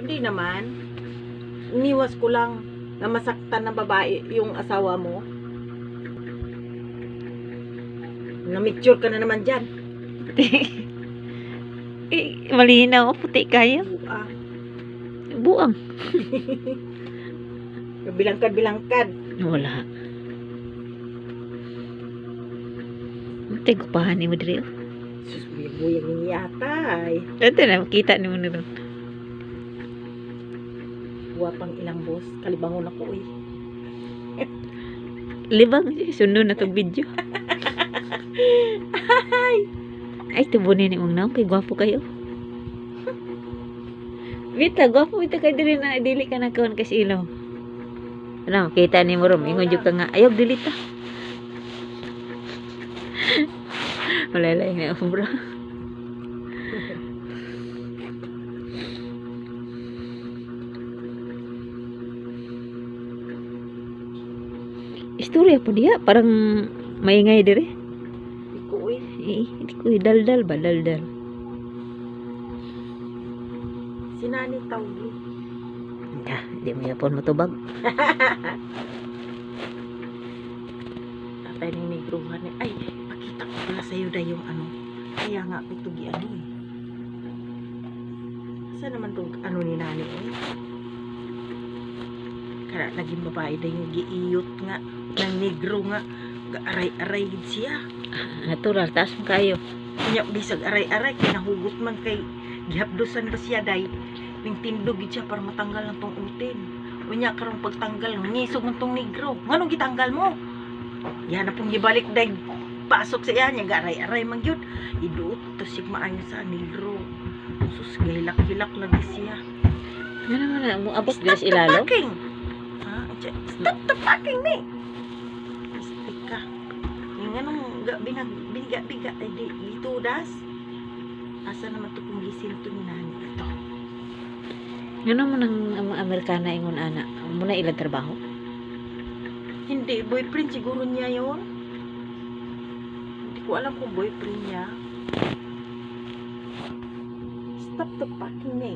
Hindi naman. Iniwas ko lang na masaktan ng babae yung asawa mo. Na-mature ka na naman dyan. Malinaw, puti kayo. Ah, Buang. bilangkad. Wala. Ante ko pahani mo diri. Sus, buyag ni yata ay. Ito na, makita ni mo nito. Buwa pang ilang boss. Kalibangon ako eh. Libang, sunod na tong video. Ay, tubunin ni mong naong, kay gwapo kayo. Bita, gwapo ito kay diri na, dili ka na kawan kasi ilaw. Ano, kita ni mo rom, ingon jud ka nga, ayog dili ta. Malalay na ako, bro. Istorya po dia, parang maingay diri. Iko eh. Hindi ko daldal ba, daldal. Sinani tawgi. Di mo yapon matubag. Tatay ni negruhan eh. Ay, pakita ko pala sa'yo na yung ano. Kaya nga, pitugi ano eh. Saan naman itong ano ni nani eh? Kaya naging babae na yung giiyot nga. Ng negro nga. Aray-aray siya. Natural, taas mo kayo. Kanya bisag aray-aray. Kinahugot man kay gihapdusan ba siya day. Ning tindog siya para matanggal ng tong utin. Unya karong pagtanggal, ngisog man tong negro. Nganong gitanggal mo? Yan na pong gibalik day. Pasok sa iya niya, aray-aray man yun. Iduot to sigma ayo sa negro. Sus, gahilak-hilak lagi siya. Ano naman na, mo abot Stop bilas ilalo? the packing! Stop the packing ni! Plastic ka. Yung anong biniga-biga, ay dito das. Asa naman ito kung gisin ito ni nani. Ito. Ano naman ang mga Amerikana ingon ana? Muna ilang trabaho? Hindi, boyfriend siguro niya yon. Hindi ko alam kung boyfriend niya. Stop the packing ni.